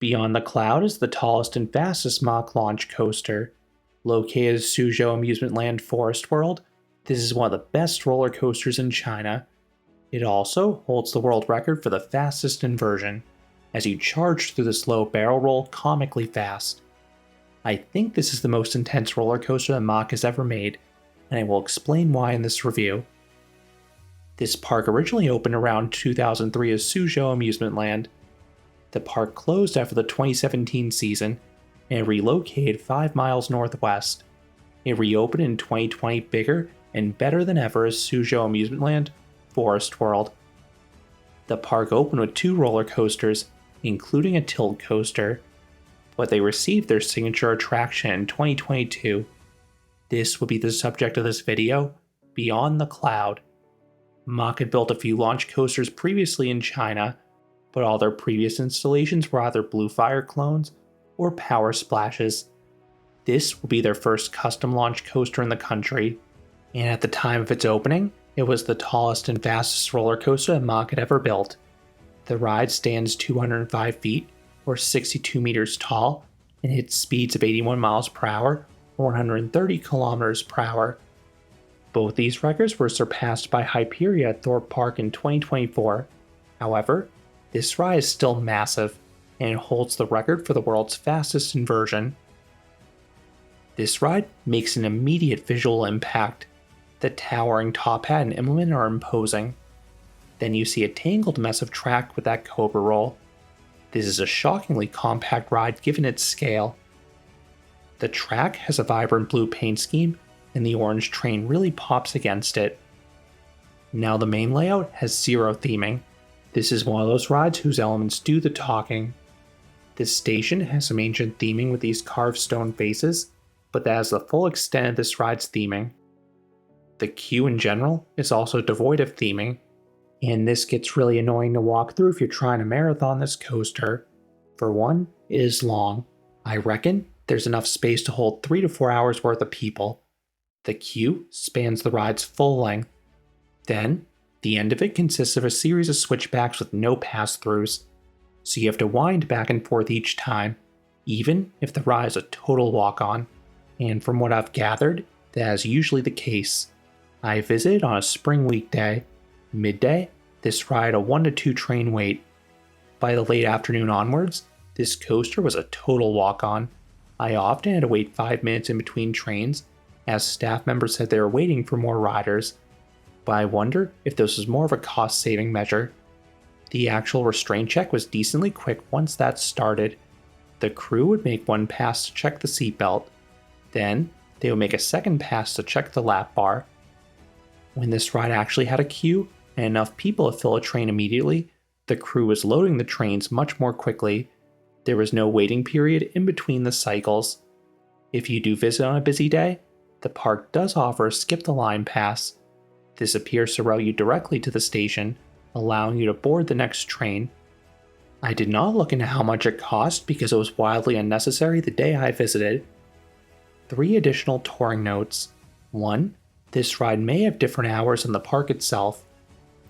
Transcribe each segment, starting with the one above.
Beyond the Cloud is the tallest and fastest Mack launch coaster. Located at Suzhou Amusement Land Forest World, this is one of the best roller coasters in China. It also holds the world record for the fastest inversion, as you charge through the slow barrel roll comically fast. I think this is the most intense roller coaster that Mack has ever made, and I will explain why in this review. This park originally opened around 2003 as Suzhou Amusement Land. The park closed after the 2017 season and relocated 5 miles northwest. It reopened in 2020 bigger and better than ever as Suzhou Amusement Land Forest World. The park opened with 2 roller coasters, including a tilt coaster, but they received their signature attraction in 2022. This will be the subject of this video, Beyond the Cloud. Mack had built a few launch coasters previously in China, but all their previous installations were either Blue Fire clones or Power Splashes. This will be their first custom launch coaster in the country, and at the time of its opening, it was the tallest and fastest roller coaster that Mack had ever built. The ride stands 205 feet, or 62 meters tall, and hits speeds of 81 miles per hour, or 130 kilometers per hour. Both these records were surpassed by Hyperia at Thorpe Park in 2024. However, this ride is still massive, and it holds the record for the world's fastest inversion. This ride makes an immediate visual impact. The towering top hat and implement are imposing. Then you see a tangled mess of track with that Cobra roll. This is a shockingly compact ride given its scale. The track has a vibrant blue paint scheme, and the orange train really pops against it. Now the main layout has zero theming. This is one of those rides whose elements do the talking. This station has some ancient theming with these carved stone faces, but that is the full extent of this ride's theming. The queue in general is also devoid of theming, and this gets really annoying to walk through if you're trying to marathon this coaster. For one, it is long. I reckon there's enough space to hold 3 to 4 hours worth of people. The queue spans the ride's full length. Then, the end of it consists of a series of switchbacks with no pass-throughs, so you have to wind back and forth each time, even if the ride is a total walk-on. And from what I've gathered, that is usually the case. I visited on a spring weekday. Midday, this ride a 1 to 2 train wait. By the late afternoon onwards, this coaster was a total walk-on. I often had to wait 5 minutes in between trains, as staff members said they were waiting for more riders, but I wonder if this was more of a cost-saving measure. The actual restraint check was decently quick once that started. The crew would make one pass to check the seatbelt, then they would make a second pass to check the lap bar. When this ride actually had a queue and enough people to fill a train immediately, the crew was loading the trains much more quickly. There was no waiting period in between the cycles. If you do visit on a busy day, the park does offer a skip the line pass. This appears to route you directly to the station, allowing you to board the next train. I did not look into how much it cost because it was wildly unnecessary the day I visited. 3 additional touring notes. 1. This ride may have different hours than the park itself.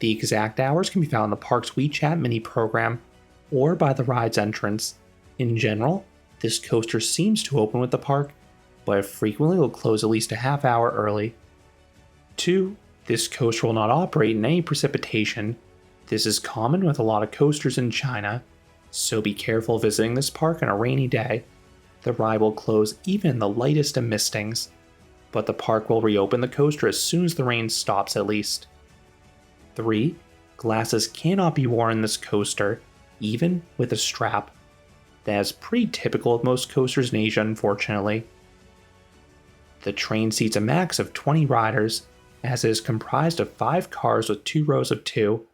The exact hours can be found in the park's WeChat mini program, or by the ride's entrance. In general, this coaster seems to open with the park, but it frequently will close at least a half hour early. 2. This coaster will not operate in any precipitation. This is common with a lot of coasters in China, so be careful visiting this park on a rainy day. The ride will close even in the lightest of mistings, but the park will reopen the coaster as soon as the rain stops at least. 3. Glasses cannot be worn in this coaster, even with a strap. That is pretty typical of most coasters in Asia, unfortunately. The train seats a max of 20 riders, as it is comprised of 5 cars with 2 rows of 2.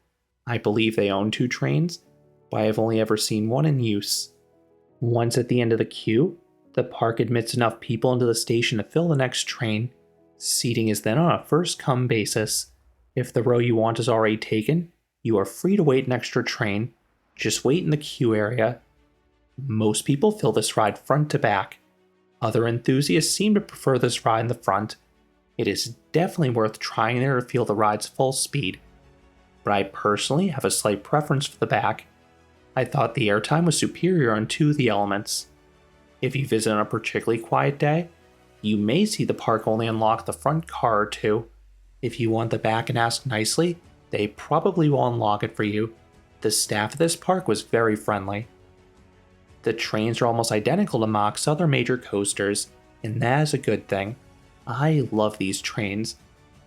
I believe they own 2 trains, but I have only ever seen one in use. Once at the end of the queue, the park admits enough people into the station to fill the next train. Seating is then on a first-come basis. If the row you want is already taken, you are free to wait an extra train. Just wait in the queue area. Most people fill this ride front to back. Other enthusiasts seem to prefer this ride in the front. It is definitely worth trying there to feel the ride's full speed, but I personally have a slight preference for the back. I thought the airtime was superior on two of the elements. If you visit on a particularly quiet day, you may see the park only unlock the front car or two. If you want the back and ask nicely, they probably will unlock it for you. The staff of this park was very friendly. The trains are almost identical to Mack's other major coasters, and that is a good thing. I love these trains.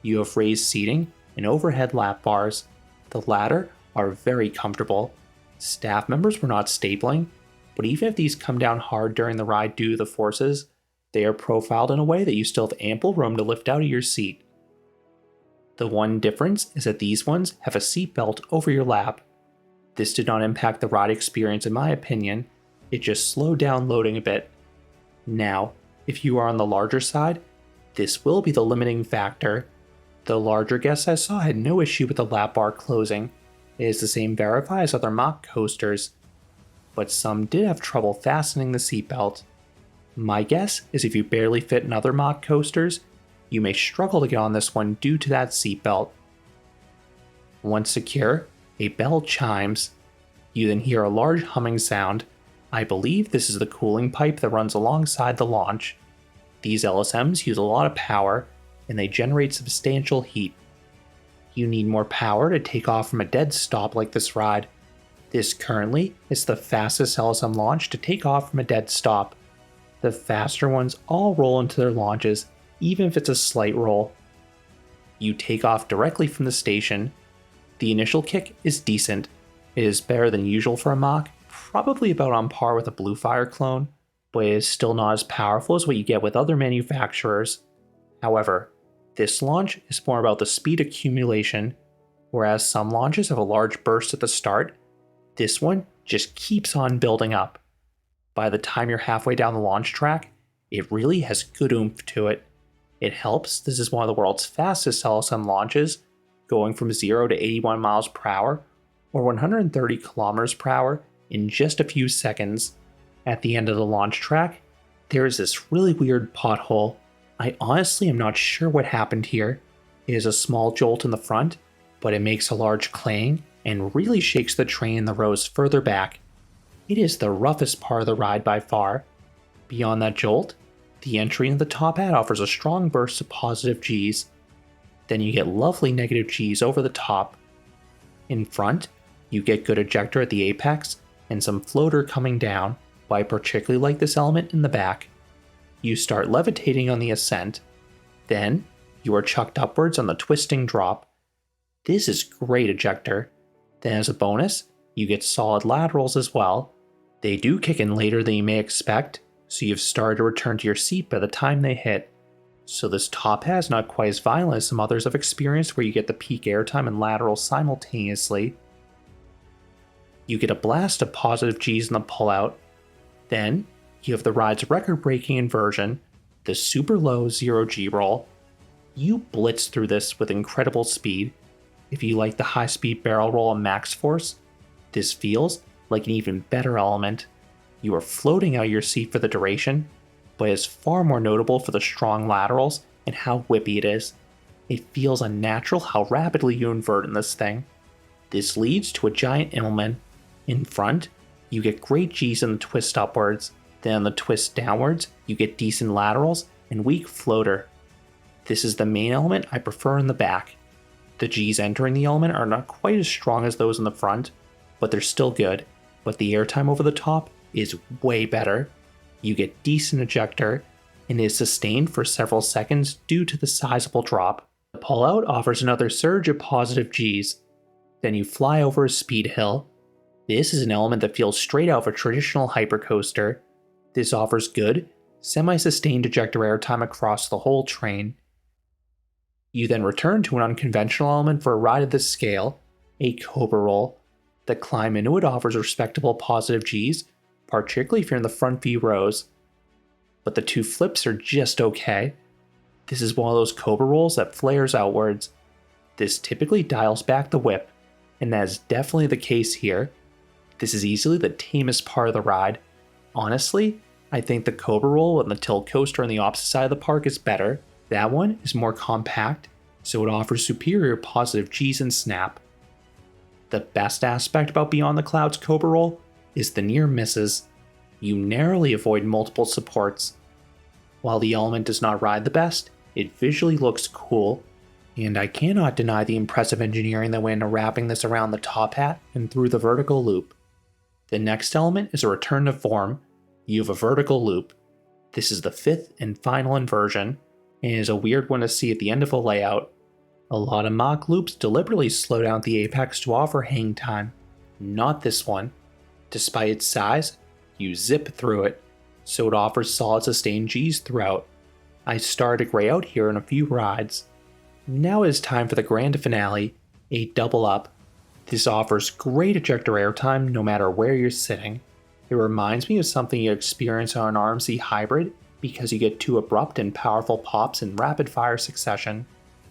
You have raised seating and overhead lap bars. The latter are very comfortable. Staff members were not stapling, but even if these come down hard during the ride due to the forces, they are profiled in a way that you still have ample room to lift out of your seat. The one difference is that these ones have a seat belt over your lap. This did not impact the ride experience in my opinion, it just slowed down loading a bit. Now, if you are on the larger side, this will be the limiting factor. The larger guests I saw had no issue with the lap bar closing. It is the same verify as other Mack coasters, but some did have trouble fastening the seatbelt. My guess is if you barely fit in other Mack coasters, you may struggle to get on this one due to that seatbelt. Once secure, a bell chimes. You then hear a large humming sound. I believe this is the cooling pipe that runs alongside the launch. These LSMs use a lot of power, and they generate substantial heat. You need more power to take off from a dead stop like this ride. This currently is the fastest LSM launch to take off from a dead stop. The faster ones all roll into their launches, even if it's a slight roll. You take off directly from the station. The initial kick is decent. It is better than usual for a Mack, probably about on par with a Bluefire clone, but it is still not as powerful as what you get with other manufacturers. However, this launch is more about the speed accumulation. Whereas some launches have a large burst at the start, this one just keeps on building up. By the time you're halfway down the launch track, it really has good oomph to it. It helps this is one of the world's fastest LSM launches, going from 0 to 81 miles per hour or 130 kilometers per hour in just a few seconds. At the end of the launch track, there is this really weird pothole. I honestly am not sure what happened here. It is a small jolt in the front, but it makes a large clang and really shakes the train in the rows further back. It is the roughest part of the ride by far. Beyond that jolt, the entry into the top hat offers a strong burst of positive Gs. Then you get lovely negative Gs over the top. In front, you get good ejector at the apex and some floater coming down, but I particularly like this element in the back. You start levitating on the ascent. Then, you are chucked upwards on the twisting drop. This is great ejector. Then as a bonus, you get solid laterals as well. They do kick in later than you may expect, so you've started to return to your seat by the time they hit. So this top hat is not quite as violent as some others I've experienced where you get the peak airtime and laterals simultaneously. You get a blast of positive Gs in the pullout. Then, you have the ride's record-breaking inversion, the super low 0G roll. You blitz through this with incredible speed. If you like the high-speed barrel roll and max force, this feels like an even better element. You are floating out of your seat for the duration, but it is far more notable for the strong laterals and how whippy it is. It feels unnatural how rapidly you invert in this thing. This leads to a giant Immelman. In front, you get great Gs in the twist upwards. Then on the twist downwards, you get decent laterals and weak floater. This is the main element I prefer in the back. The Gs entering the element are not quite as strong as those in the front, but they're still good. But the airtime over the top is way better. You get decent ejector, and it is sustained for several seconds due to the sizable drop. The pullout offers another surge of positive Gs. Then you fly over a speed hill. This is an element that feels straight out of a traditional hypercoaster. This offers good, semi-sustained ejector airtime across the whole train. You then return to an unconventional element for a ride of this scale, a Cobra roll. The climb into it offers respectable positive Gs, particularly if you're in the front few rows. But the two flips are just okay. This is one of those Cobra rolls that flares outwards. This typically dials back the whip, and that is definitely the case here. This is easily the tamest part of the ride. Honestly, I think the Cobra roll and the tilt coaster on the opposite side of the park is better. That one is more compact, so it offers superior positive Gs and snap. The best aspect about Beyond the Clouds Cobra Roll is the near misses. You narrowly avoid multiple supports. While the element does not ride the best, it visually looks cool, and I cannot deny the impressive engineering that went into wrapping this around the top hat and through the vertical loop. The next element is a return to form. You have a vertical loop. This is the 5th and final inversion, and is a weird one to see at the end of a layout. A lot of Mack loops deliberately slow down the apex to offer hang time. Not this one. Despite its size, you zip through it, so it offers solid sustained Gs throughout. I started to gray out here in a few rides. Now it is time for the grand finale, a double up. This offers great ejector airtime no matter where you're sitting. It reminds me of something you experience on an RMC hybrid because you get 2 abrupt and powerful pops in rapid fire succession.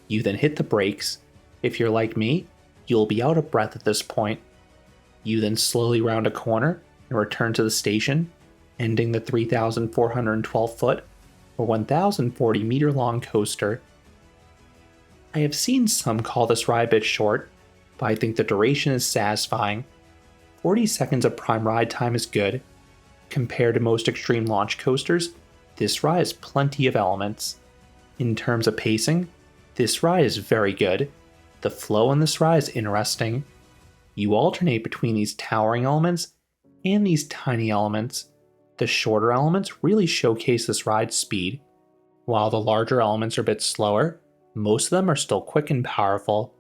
You then hit the brakes. If you're like me, you'll be out of breath at this point. You then slowly round a corner and return to the station, ending the 3,412 foot or 1,040 meter long coaster. I have seen some call this ride a bit short, but I think the duration is satisfying. 40 seconds of prime ride time is good. Compared to most extreme launch coasters, this ride has plenty of elements. In terms of pacing, this ride is very good. The flow in this ride is interesting. You alternate between these towering elements and these tiny elements. The shorter elements really showcase this ride's speed, while the larger elements are a bit slower. Most of them are still quick and powerful.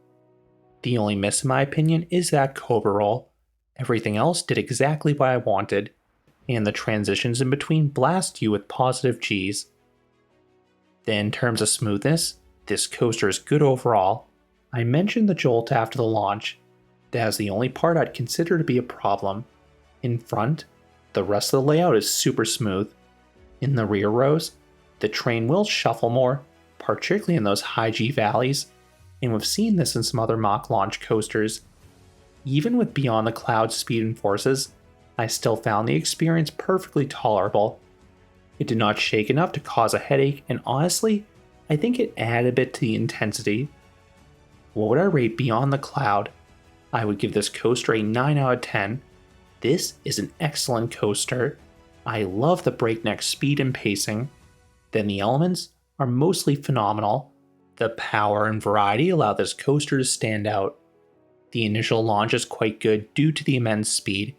The only miss in my opinion is that Cobra roll. Everything else did exactly what I wanted, and the transitions in between blast you with positive Gs. Then in terms of smoothness, this coaster is good overall. I mentioned the jolt after the launch. That is the only part I'd consider to be a problem. In front, the rest of the layout is super smooth. In the rear rows, the train will shuffle more, particularly in those high G valleys, and we've seen this in some other Mack launch coasters. Even with Beyond the Clouds speed and forces, I still found the experience perfectly tolerable. It did not shake enough to cause a headache, and honestly, I think it added a bit to the intensity. What would I rate Beyond the Cloud? I would give this coaster a 9 out of 10. This is an excellent coaster. I love the breakneck speed and pacing. Then the elements are mostly phenomenal. The power and variety allow this coaster to stand out. The initial launch is quite good due to the immense speed.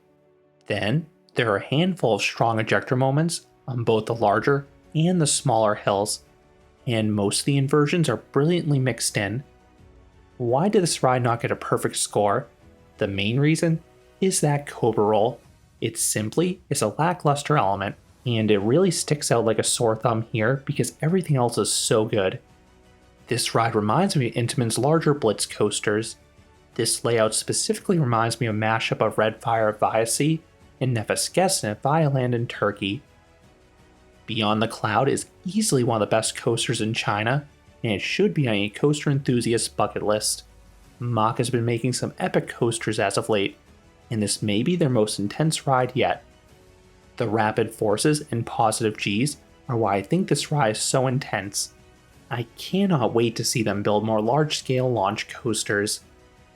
Then, there are a handful of strong ejector moments on both the larger and the smaller hills, and most of the inversions are brilliantly mixed in. Why did this ride not get a perfect score? The main reason is that Cobra roll. It simply is a lackluster element, and it really sticks out like a sore thumb here because everything else is so good. This ride reminds me of Intamin's larger blitz coasters. This layout specifically reminds me of a mashup of Red Fire at Viasea and Nefeskesin at Vialand in Turkey. Beyond the Cloud is easily one of the best coasters in China, and it should be on a coaster enthusiast bucket list. Mack has been making some epic coasters as of late, and this may be their most intense ride yet. The rapid forces and positive Gs are why I think this ride is so intense. I cannot wait to see them build more large-scale launch coasters.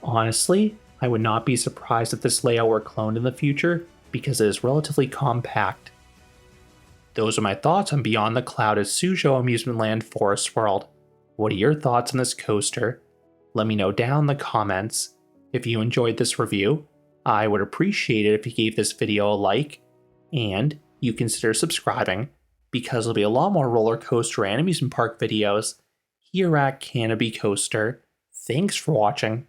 Honestly, I would not be surprised if this layout were cloned in the future because it is relatively compact. Those are my thoughts on Beyond the Cloud at Suzhou Amusement Land Forest World. What are your thoughts on this coaster? Let me know down in the comments. If you enjoyed this review, I would appreciate it if you gave this video a like, and you consider subscribing, because there'll be a lot more roller coaster and amusement park videos here at Canopy Coaster. Thanks for watching.